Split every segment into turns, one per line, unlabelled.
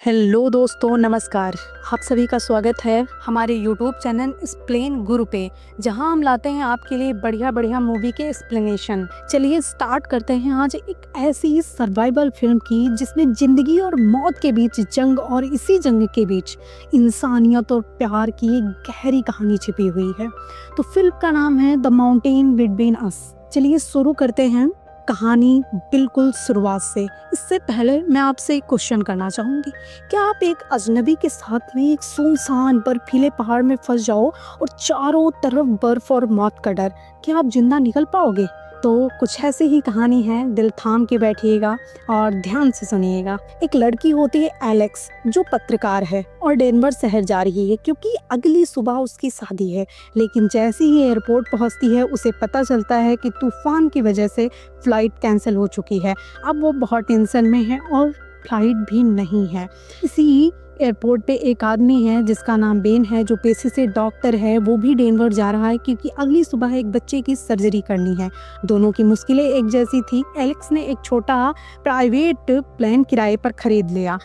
Hello दोस्तों, नमस्कार। आप सभी का स्वागत है हमारे यूट्यूब चैनल एक्सप्लेन गुरु पे, जहां हम लाते हैं आपके लिए बढ़िया बढ़िया मूवी के एक्सप्लेनेशन। चलिए स्टार्ट करते हैं आज एक ऐसी सर्वाइवल फिल्म की जिसमें जिंदगी और मौत के बीच जंग और इसी जंग के बीच इंसानियत और प्यार की एक गहरी कहानी छिपी हुई है। तो फिल्म का नाम है द माउंटेन बिटवीन अस। चलिए शुरू करते हैं कहानी बिल्कुल शुरुआत से। इससे पहले मैं आपसे एक क्वेश्चन करना चाहूँगी। क्या आप एक अजनबी के साथ में एक सुनसान बर्फीले पहाड़ में फंस जाओ और चारों तरफ बर्फ और मौत का डर, क्या आप जिंदा निकल पाओगे? तो कुछ ऐसी ही कहानी है, दिल थाम के बैठिएगा और ध्यान से सुनिएगा। एक लड़की होती है एलेक्स, जो पत्रकार है और डेनवर शहर जा रही है क्योंकि अगली सुबह उसकी शादी है। लेकिन जैसे ही एयरपोर्ट पहुंचती है उसे पता चलता है कि तूफान की वजह से फ्लाइट कैंसिल हो चुकी है। अब वो बहुत टेंशन में है और फ्लाइट भी नहीं है। इसी एयरपोर्ट पे एक आदमी है जिसका नाम बेन है, जो पेशे से डॉक्टर है। वो भी डेनवर जा रहा है क्योंकि अगली सुबह एक बच्चे की सर्जरी करनी है। दोनों की मुश्किलें एक जैसी थी। एलेक्स ने एक छोटा प्राइवेट प्लेन किराए पर खरीद लिया।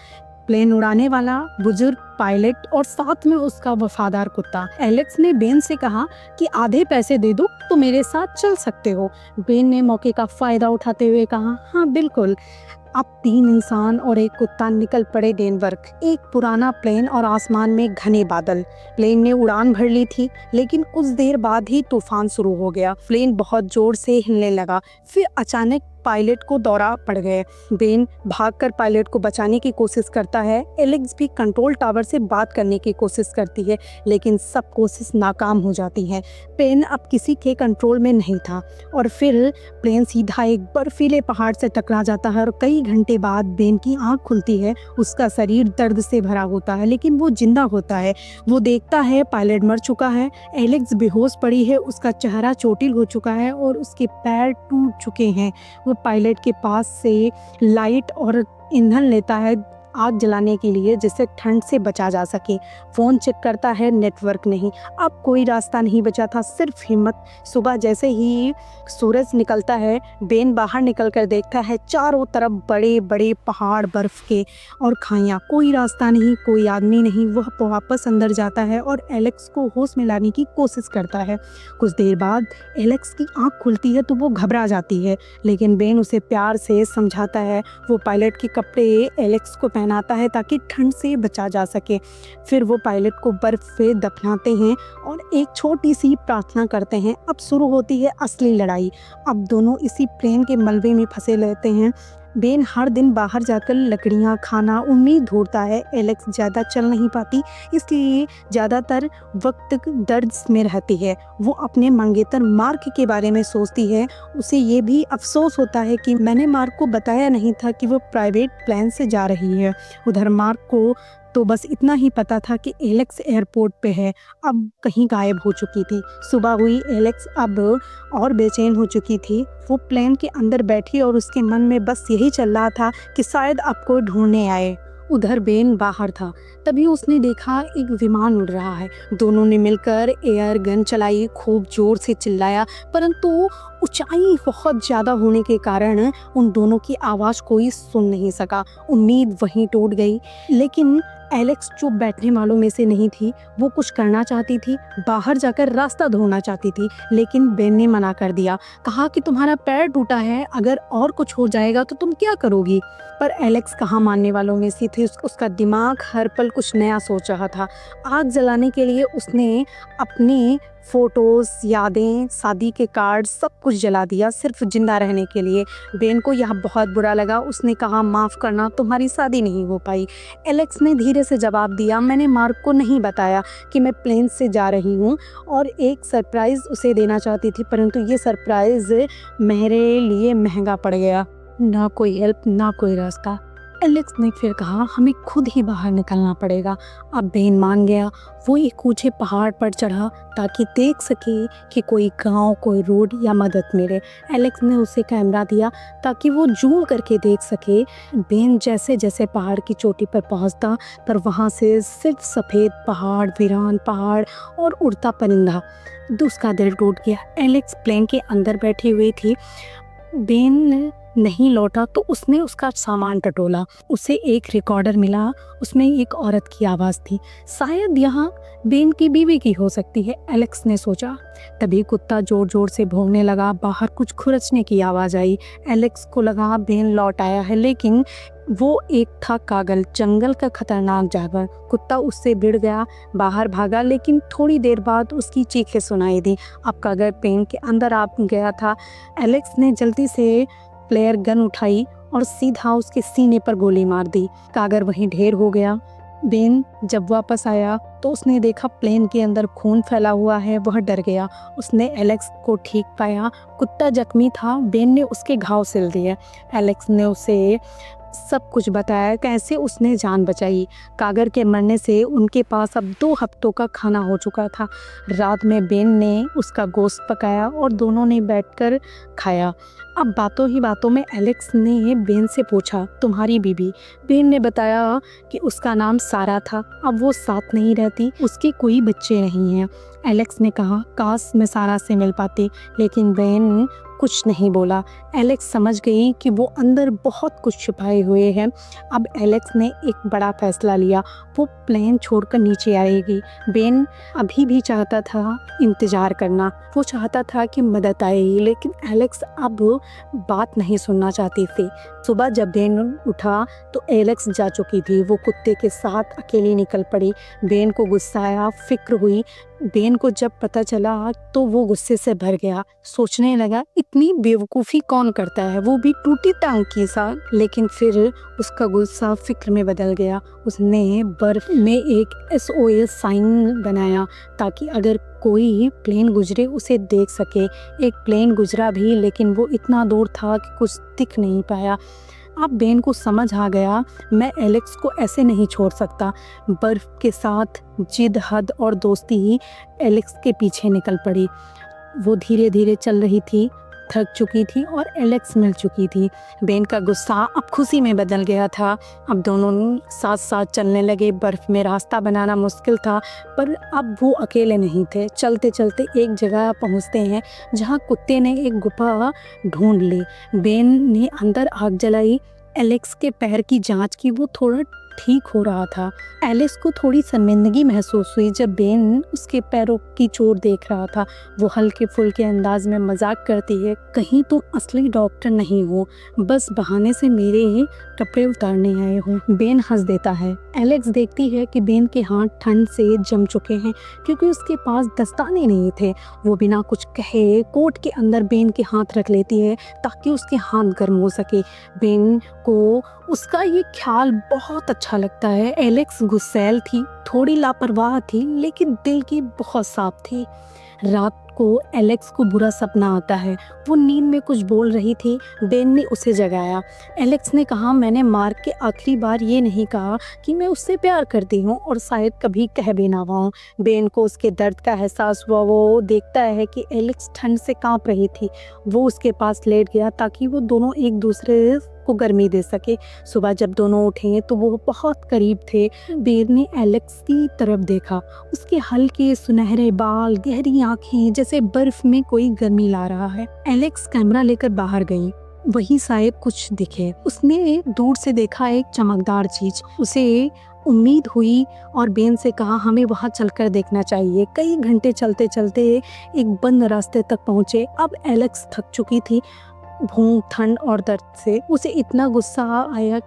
प्लेन उड़ाने वाला बुजुर्ग पायलट और साथ में उसका वफादार कुत्ता। एलेक्स ने बेन से कहा कि आधे पैसे दे दो तो मेरे साथ चल सकते हो। बेन ने मौके का फायदा उठाते हुए कहा, हाँ बिल्कुल। अब 3 इंसान और एक कुत्ता निकल पड़े डेनवर। एक पुराना प्लेन और आसमान में घने बादल। प्लेन ने उड़ान भर ली थी, लेकिन कुछ देर बाद ही तूफान शुरू हो गया। प्लेन बहुत जोर से हिलने लगा। फिर अचानक पायलट को दौरा पड़ गए। बेन भागकर पायलट को बचाने की कोशिश करता है। एलेक्स भी कंट्रोल टावर से बात करने की कोशिश करती है, लेकिन सब कोशिश नाकाम हो जाती है। प्लेन अब किसी के कंट्रोल में नहीं था और फिर प्लेन सीधा एक बर्फीले पहाड़ से टकरा जाता है और कई घंटे बाद बेन की आंख खुलती है। उसका शरीर दर्द से भरा होता है, लेकिन वो जिंदा होता है। वो देखता है पायलट मर चुका है, एलेक्स बेहोश पड़ी है, उसका चेहरा चोटिल हो चुका है और उसके पैर टूट चुके हैं। वो पायलट के पास से लाइट और ईंधन लेता है आग जलाने के लिए, जिससे ठंड से बचा जा सके। फ़ोन चेक करता है, नेटवर्क नहीं। अब कोई रास्ता नहीं बचा था, सिर्फ हिम्मत। सुबह जैसे ही सूरज निकलता है, बेन बाहर निकल कर देखता है चारों तरफ बड़े बड़े पहाड़, बर्फ के और खाइयाँ। कोई रास्ता नहीं, कोई आदमी नहीं। वह वापस अंदर जाता है और एलेक्स को होश में लाने की कोशिश करता है। कुछ देर बाद एलेक्स की आँख खुलती है तो वो घबरा जाती है, लेकिन बेन उसे प्यार से समझाता है। वो पायलट के कपड़े एलेक्स को पहनाता है ताकि ठंड से बचा जा सके। फिर वो पायलट को बर्फ पे दफनाते हैं और एक छोटी सी प्रार्थना करते हैं। अब शुरू होती है असली लड़ाई। अब दोनों इसी प्लेन के मलबे में फंसे रहते हैं। बेन हर दिन बाहर जाकर लकड़ियाँ, खाना, उम्मीद ढूंढता है। एलेक्स ज़्यादा चल नहीं पाती, इसलिए ज़्यादातर वक्त दर्द में रहती है। वो अपने मंगेतर मार्क के बारे में सोचती है। उसे ये भी अफसोस होता है कि मैंने मार्क को बताया नहीं था कि वो प्राइवेट प्लेन से जा रही है। उधर मार्क को तो बस इतना ही पता था कि एलेक्स एयरपोर्ट पे है, अब कहीं गायब हो चुकी थी। सुबह हुई, एलेक्स अब और बेचैन हो चुकी थी। वो प्लेन के अंदर बैठी और उसके मन में बस यही चल रहा था कि शायद आपको ढूंढने आए। उधर बेन बाहर था, तभी उसने देखा एक विमान उड़ रहा है। दोनों ने मिलकर एयर गन चलाई, खूब जोर से चिल्लाया, परंतु ऊंचाई बहुत ज़्यादा होने के कारण उन दोनों की आवाज़ कोई सुन नहीं सका। उम्मीद वहीं टूट गई। लेकिन एलेक्स जो बैठने वालों में से नहीं थी, वो कुछ करना चाहती थी, बाहर जाकर रास्ता ढूंढना चाहती थी, लेकिन बेन ने मना कर दिया। कहा कि तुम्हारा पैर टूटा है, अगर और कुछ हो जाएगा तो तुम क्या करोगी? पर एलेक्स कहाँ मानने वालों में से थी। उसका दिमाग हर पल कुछ नया सोच रहा था। आग जलाने के लिए उसने अपने फोटोज़, यादें, शादी के कार्ड सब कुछ जला दिया, सिर्फ जिंदा रहने के लिए। बेन को यह बहुत बुरा लगा। उसने कहा, माफ़ करना, तुम्हारी शादी नहीं हो पाई। एलेक्स ने धीरे से जवाब दिया, मैंने मार्क को नहीं बताया कि मैं प्लेन से जा रही हूँ और एक सरप्राइज़ उसे देना चाहती थी, परंतु ये सरप्राइज़ मेरे लिए महंगा पड़ गया। ना कोई हेल्प, ना कोई रास्ता। एलेक्स ने फिर कहा, हमें खुद ही बाहर निकलना पड़ेगा। अब बेन मान गया। वो एक ऊंचे पहाड़ पर चढ़ा ताकि देख सके कि कोई गांव, कोई रोड या मदद मिले। एलेक्स ने उसे कैमरा दिया ताकि वो जूम करके देख सके। बेन जैसे जैसे पहाड़ की चोटी पर पहुंचता, पर वहां से सिर्फ सफ़ेद पहाड़, वीरान पहाड़ और उड़ता परिंदा। उसका दिल टूट गया। एलेक्स प्लेन के अंदर बैठी हुई थी। बेन नहीं लौटा तो उसने उसका सामान टटोला। उसे एक रिकॉर्डर मिला, उसमें एक औरत की आवाज़ थी। शायद यहाँ बेन की बीवी की हो सकती है, एलेक्स ने सोचा। तभी कुत्ता जोर जोर से भौंकने लगा। बाहर कुछ खुरचने की आवाज़ आई। एलेक्स को लगा बेन लौट आया है, लेकिन वो एक था कागल, जंगल का खतरनाक जानवर। कुत्ता उससे भिड़ गया, बाहर भागा, लेकिन थोड़ी देर बाद उसकी चीखें सुनाई दी। अब कागल पेन के अंदर आ गया था। एलेक्स ने जल्दी से प्लेयर गन उठाई और सीधा उसके सीने पर गोली मार दी। कागर वहीं ढेर हो गया। बेन जब वापस आया तो उसने देखा प्लेन के अंदर खून फैला हुआ है। वह डर गया। उसने एलेक्स को ठीक पाया। कुत्ता जख्मी था। बेन ने उसके घाव सिल दिए। एलेक्स ने उसे सब कुछ बताया, कैसे उसने जान बचाई। कागर के मरने से उनके पास अब 2 हफ्तों का खाना हो चुका था। रात में बेन ने उसका गोश्त पकाया और दोनों ने बैठकर खाया। अब बातों ही बातों में एलेक्स ने बेन से पूछा, तुम्हारी बीबी? बेन ने बताया कि उसका नाम सारा था। अब वो साथ नहीं रहती, उसके कोई बच्चे नहीं हैं। एलेक्स ने कहा, काश मैं सारा से मिल पाती, लेकिन बेन कुछ नहीं बोला। एलेक्स समझ गई कि वो अंदर बहुत कुछ छुपाए हुए हैं। अब एलेक्स ने एक बड़ा फैसला लिया। वो प्लेन छोड़कर नीचे आएगी। बेन अभी भी चाहता था इंतज़ार करना। वो चाहता था कि मदद आएगी, लेकिन एलेक्स अब बात नहीं सुनना चाहती थी। सुबह जब बेन उठा तो एलेक्स जा चुकी थी। वो कुत्ते के साथ अकेली निकल पड़ी। बेन को गुस्सा आया, फिक्र हुई। बेन को जब पता चला तो वो गुस्से से भर गया। सोचने लगा, इतनी बेवकूफ़ी कौन करता है, वो भी टूटी टांग के साथ। लेकिन फिर उसका गुस्सा फिक्र में बदल गया। उसने बर्फ में एक SOS साइन बनाया ताकि अगर कोई प्लेन गुजरे उसे देख सके। एक प्लेन गुजरा भी, लेकिन वो इतना दूर था कि कुछ दिख नहीं पाया। अब बेन को समझ आ गया, मैं एलेक्स को ऐसे नहीं छोड़ सकता। बर्फ के साथ जिद, हद और दोस्ती ही एलेक्स के पीछे निकल पड़ी। वो धीरे धीरे चल रही थी, थक चुकी थी और एलेक्स मिल चुकी थी। बेन का गुस्सा अब खुशी में बदल गया था। अब दोनों साथ साथ चलने लगे। बर्फ में रास्ता बनाना मुश्किल था, पर अब वो अकेले नहीं थे। चलते चलते एक जगह पहुंचते हैं जहां कुत्ते ने एक गुफा ढूंढ ली। बेन ने अंदर आग जलाई। एलेक्स के पैर की जांच की, वो थोड़ा ठीक हो रहा था। एलेक्स को थोड़ी शर्मिंदगी महसूस हुई जब बेन उसके पैरों की चोट देख रहा था। वो हल्के फुल्के अंदाज में मजाक करती है, कहीं तुम असली डॉक्टर नहीं हो, बस बहाने से मेरे कपड़े उतारने आए हो। बेन हंस देता है। एलेक्स देखती है कि बेन के हाथ ठंड से जम चुके हैं क्योंकि उसके पास दस्ताने नहीं थे। वो बिना कुछ कहे कोट के अंदर बेन के हाथ रख लेती है ताकि उसके हाथ गर्म हो सके। बेन को उसका ये ख्याल बहुत अच्छा लगता है। एलेक्स गुस्सैल थी, थोड़ी लापरवाह थी, लेकिन दिल की बहुत साफ थी। रात को एलेक्स को बुरा सपना आता है। वो नींद में कुछ बोल रही थी। बेन ने उसे जगाया। एलेक्स ने कहा, मैंने मार्क के आखिरी बार ये नहीं कहा कि मैं उससे प्यार करती हूँ और शायद कभी कह भी ना पाऊँ। बेन को उसके दर्द का एहसास हुआ। वो देखता है कि एलेक्स ठंड से कांप रही थी। वो उसके पास लेट गया ताकि वो दोनों एक दूसरे को गर्मी दे सके। सुबह जब दोनों उठे तो वो बहुत करीब थे। बेन ने एलेक्स की तरफ देखा। उसके हल्के सुनहरे बाल, गहरी आंखें, जैसे बर्फ में कोई गर्मी ला रहा है। एलेक्स कैमरा लेकर बाहर गई। वही शायद कुछ दिखे। उसने दूर से देखा एक चमकदार चीज। उसे उम्मीद हुई और बेन से कहा, हमें वहाँ चलकर देखना चाहिए। कई घंटे चलते चलते एक बंद रास्ते तक पहुँचे। अब एलेक्स थक चुकी थी, भूख, ठंड और दर्द से। उसे इतना गुस्सा आया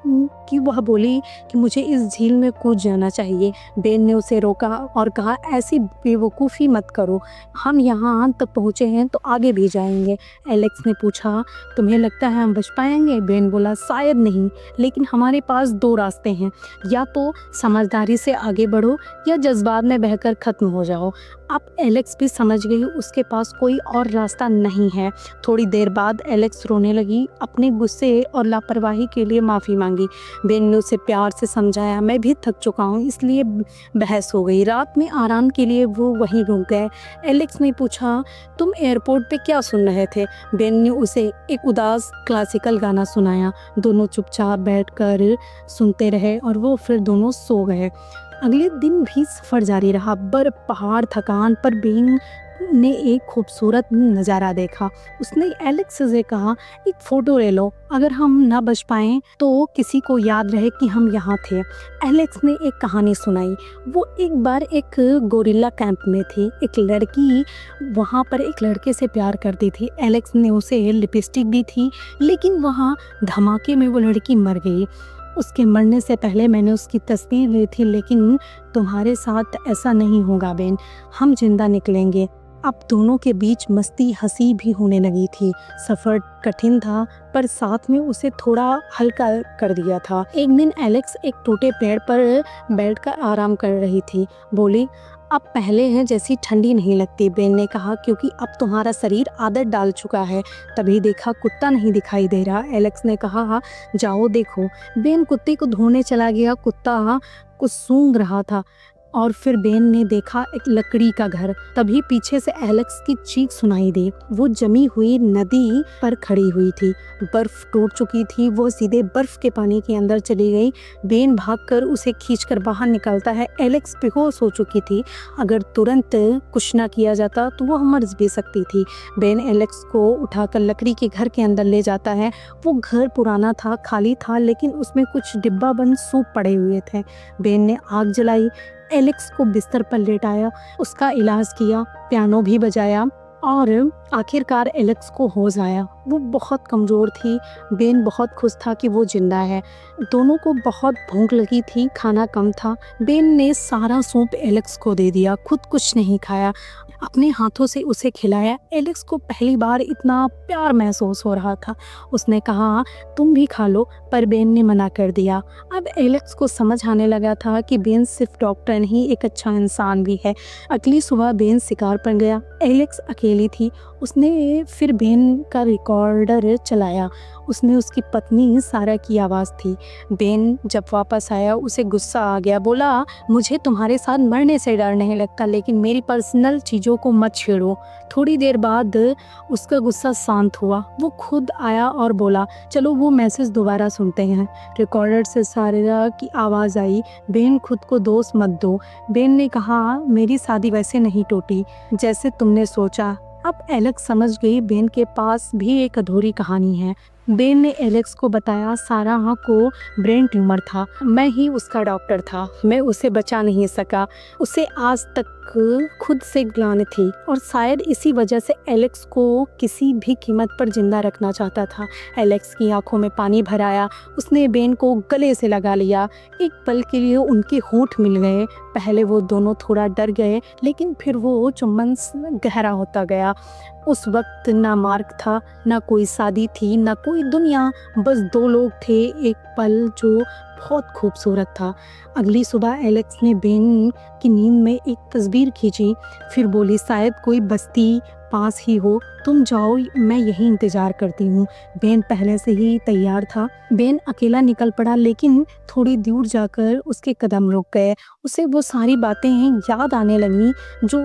कि वह बोली कि मुझे इस झील में कूद जाना चाहिए। बेन ने उसे रोका और कहा, ऐसी बेवकूफ़ी मत करो, हम यहाँ तक पहुँचे हैं तो आगे भी जाएंगे। एलेक्स ने पूछा, तुम्हें लगता है हम बच पाएंगे? बेन बोला, शायद नहीं, लेकिन हमारे पास 2 रास्ते हैं, या तो समझदारी से आगे बढ़ो या जज्बात में बहकर ख़त्म हो जाओ। अब एलेक्स भी समझ गई उसके पास कोई और रास्ता नहीं है। थोड़ी देर बाद एलेक्स रोने लगी। अपने गुस्से और लापरवाही के लिए माफ़ी मांगी। बेन ने उसे प्यार से समझाया, मैं भी थक चुका हूँ, इसलिए बहस हो गई। रात में आराम के लिए वो वहीं रुक गए। एलेक्स ने पूछा, तुम एयरपोर्ट पे क्या सुन रहे थे? बेन ने उसे एक उदास क्लासिकल गाना सुनाया। दोनों चुपचाप बैठकर सुनते रहे और वो फिर दोनों सो गए। अगले दिन भी सफ़र जारी रहा। बर्फ, पहाड़, थकान, पर बेन ने एक खूबसूरत नज़ारा देखा। उसने एलेक्स से कहा, एक फ़ोटो ले लो, अगर हम ना बच पाएँ तो किसी को याद रहे कि हम यहाँ थे। एलेक्स ने एक कहानी सुनाई। वो एक बार एक गोरिल्ला कैंप में थी। एक लड़की वहाँ पर एक लड़के से प्यार करती थी। एलेक्स ने उसे लिपस्टिक दी थी, लेकिन वहाँ धमाके में वो लड़की मर गई। उसके मरने से पहले मैंने उसकी तस्वीर ली थी, लेकिन तुम्हारे साथ ऐसा नहीं होगा बेन, हम जिंदा निकलेंगे। अब दोनों के बीच मस्ती हंसी भी होने लगी थी। सफ़र कठिन था, पर साथ में उसे थोड़ा हल्का कर दिया था। एक दिन एलेक्स एक टूटे पेड़ पर बैठकर आराम कर रही थी। बोली, अब पहले हैं जैसी ठंडी नहीं लगती, बेन ने कहा, क्योंकि अब तुम्हारा शरीर आदत डाल चुका है। तभी देखा कुत्ता नहीं दिखाई दे रहा। एलेक्स ने कहा, जाओ देखो। बेन कुत्ते को ढूंढने चला गया। कुत्ता कुछ सूंघ रहा था और फिर बेन ने देखा एक लकड़ी का घर। तभी पीछे से एलेक्स की चीख सुनाई दी। वो जमी हुई नदी पर खड़ी हुई थी। बर्फ टूट चुकी थी। वो सीधे बर्फ के पानी के अंदर चली गई। बेन भागकर उसे खींचकर बाहर निकलता है। एलेक्स बेहोश हो चुकी थी। अगर तुरंत कुछ ना किया जाता तो वो मर भी सकती थी। बेन एलेक्स को उठाकर लकड़ी के घर के अंदर ले जाता है। वो घर पुराना था, खाली था, लेकिन उसमें कुछ डिब्बा बंद सूप पड़े हुए थे। बेन ने आग जलाई, एलेक्स को बिस्तर पर लेटाया, उसका इलाज किया, पियानो भी बजाया और आखिरकार एलेक्स को होश आया। वो बहुत कमज़ोर थी। बेन बहुत खुश था कि वो जिंदा है। दोनों को बहुत भूख लगी थी, खाना कम था। बेन ने सारा सूप एलेक्स को दे दिया, खुद कुछ नहीं खाया, अपने हाथों से उसे खिलाया। एलेक्स को पहली बार इतना प्यार महसूस हो रहा था। उसने कहा, तुम भी खा लो, पर बेन ने मना कर दिया। अब एलेक्स को समझ आने लगा था कि बेन सिर्फ डॉक्टर नहीं, एक अच्छा इंसान भी है। अगली सुबह बेन शिकार पर गया। एलेक्स अकेली थी। उसने फिर बेन का रिकॉर्डर चलाया। उसमें उसकी पत्नी सारा की आवाज़ थी। बेन जब वापस आया उसे गुस्सा आ गया। बोला, मुझे तुम्हारे साथ मरने से डर नहीं लगता, लेकिन मेरी पर्सनल चीज़ों को मत छेड़ो। थोड़ी देर बाद उसका गुस्सा शांत हुआ। वो खुद आया और बोला, चलो वो मैसेज दोबारा सुनते हैं। रिकॉर्डर से सारा की आवाज़ आई, बेन खुद को दोष मत दो। बेन ने कहा, मेरी शादी वैसे नहीं टूटी जैसे तुमने सोचा। अब एलेक्स समझ गई बेन के पास भी एक अधूरी कहानी है। बेन ने एलेक्स को बताया, सारा को ब्रेन ट्यूमर था, मैं ही उसका डॉक्टर था, मैं उसे बचा नहीं सका। उसे आज तक खुद से ग्लानि थी और शायद इसी वजह से एलेक्स को किसी भी कीमत पर जिंदा रखना चाहता था। एलेक्स की आंखों में पानी भर आया। उसने बेन को गले से लगा लिया। एक पल के लिए उनके होंठ मिल गए। पहले वो दोनों थोड़ा डर गए, लेकिन फिर वो चुम्बन गहरा होता गया। उस वक्त ना मार्ग था, ना कोई शादी थी, ना कोई दुनिया, बस दो लोग थे। एक पल जो बहुत खूबसूरत था। अगली सुबह एलेक्स ने बेन की नींद में एक तस्वीर खींची। फिर बोली, शायद कोई बस्ती पास ही हो, तुम जाओ, मैं यहीं इंतज़ार करती हूँ। बेन पहले से ही तैयार था। बेन अकेला निकल पड़ा, लेकिन थोड़ी दूर जाकर उसके कदम रुक गए। उसे वो सारी बातें याद आने लगीं जो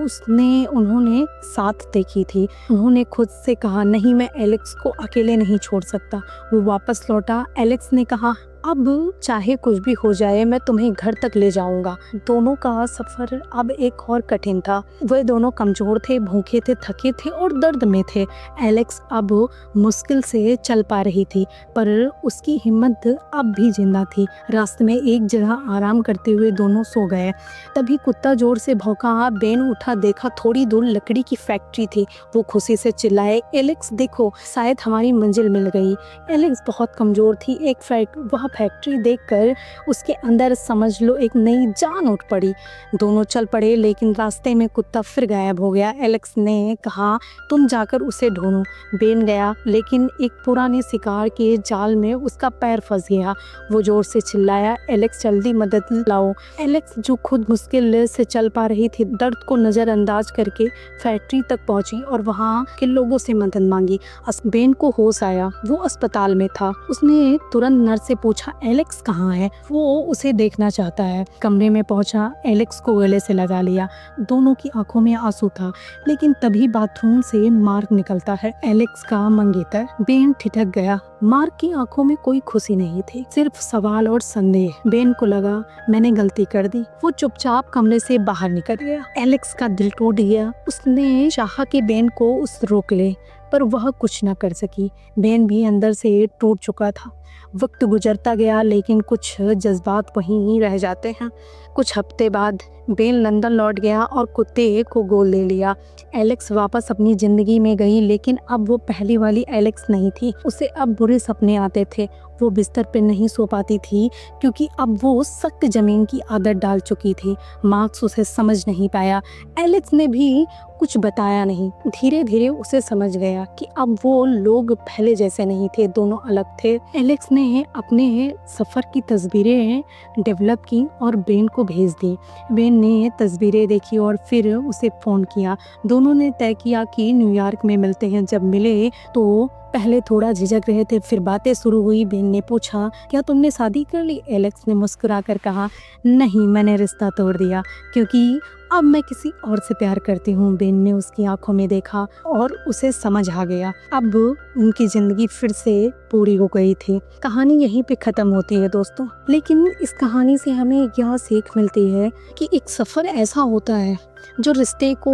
उन्होंने साथ देखी थी। उन्होंने खुद से कहा, नहीं, मैं एलेक्स को अकेले नहीं छोड़ सकता। वो वापस लौटा। एलेक्स ने कहा, अब चाहे कुछ भी हो जाए, मैं तुम्हें घर तक ले जाऊंगा। दोनों का सफ़र अब एक और कठिन था। वे दोनों कमज़ोर थे, भूखे थे, थके थे और दर्द में थे। एलेक्स अब मुश्किल से चल पा रही थी, पर उसकी हिम्मत अब भी जिंदा थी। रास्ते में एक जगह आराम करते हुए दोनों सो गए। तभी कुत्ता जोर से भौंका। बेन उठा, देखा थोड़ी दूर लकड़ी की फैक्ट्री थी। वो खुशी से चिल्लाए, एलेक्स देखो, शायद हमारी मंजिल मिल गई। एलेक्स बहुत कमज़ोर थी। वह फैक्ट्री देखकर उसके अंदर समझ लो एक नई जान उठ पड़ी। दोनों चल पड़े, लेकिन रास्ते में कुत्ता फिर गायब हो गया। एलेक्स ने कहा, तुम जाकर उसे ढूंढो। बेन गया, लेकिन एक पुराने शिकार के जाल में उसका पैर फंस गया। वो जोर से चिल्लाया, एलेक्स जल्दी मदद लाओ। एलेक्स जो खुद मुश्किल से चल पा रही थी, दर्द को नज़रअंदाज करके फैक्ट्री तक पहुंची और वहाँ के लोगों से मदद मांगी। बेन को होश आया। वो अस्पताल में था। उसने तुरंत नर्स से पूछा, एलेक्स कहाँ है? वो उसे देखना चाहता है। कमरे में पहुंचा, एलेक्स को गले से लगा लिया। दोनों की आंखों में आंसू था, लेकिन तभी बाथरूम से मार्क मार्क निकलता है, एलेक्स का मंगेतर। बेन ठिठक गया। मार्क की आंखों में कोई खुशी नहीं थी, सिर्फ सवाल और संदेह। बेन को लगा मैंने गलती कर दी। वो चुपचाप कमरे से बाहर निकल गया। एलेक्स का दिल टूट गया। उसने चाहा कि बेन को उस रोक ले, पर वह कुछ न कर सकी। बेन भी अंदर से टूट चुका था। वक्त गुजरता गया, लेकिन कुछ जज्बात वहीं रह जाते हैं। कुछ हफ्ते बाद बेन लंदन लौट गया और कुत्ते को गोद ले लिया। एलेक्स वापस अपनी ज़िंदगी में गई, लेकिन अब वो पहली वाली एलेक्स नहीं थी। उसे अब बुरे सपने आते थे। वो बिस्तर पे नहीं सो पाती थी, क्योंकि अब वो सख्त ज़मीन की आदत डाल चुकी थी। मार्क्स उसे समझ नहीं पाया। एलेक्स ने भी कुछ बताया नहीं। धीरे धीरे उसे समझ गया कि अब वो लोग पहले जैसे नहीं थे, दोनों अलग थे। एलेक्स ने अपने सफ़र की तस्वीरें डेवलप की और बेन को भेज दी। बेन ने तस्वीरें देखी और फिर उसे फ़ोन किया। दोनों ने तय किया कि न्यूयॉर्क में मिलते हैं। जब मिले तो पहले थोड़ा झिझक रहे थे, फिर बातें शुरू हुई। बेन ने पूछा, क्या तुमने शादी कर ली? एलेक्स ने मुस्कुराकर कहा, नहीं, मैंने रिश्ता तोड़ दिया, क्योंकि अब मैं किसी और से प्यार करती हूँ। बेन ने उसकी आंखों में देखा और उसे समझ आ गया। अब उनकी ज़िंदगी फिर से पूरी हो गई थी। कहानी यहीं पे ख़त्म होती है दोस्तों, लेकिन इस कहानी से हमें यह सीख मिलती है कि एक सफ़र ऐसा होता है जो रिश्ते को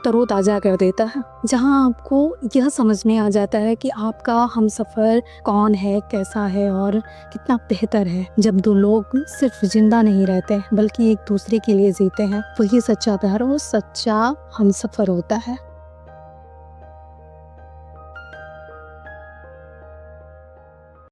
तरोताज़ा कर देता है, जहां आपको यह समझ में आ जाता है कि आपका हमसफ़र कौन है, कैसा है और कितना बेहतर है। जब दो लोग सिर्फ जिंदा नहीं रहते, बल्कि एक दूसरे के लिए जीते हैं, वही सच्चा प्यार और सच्चा हमसफ़र होता है।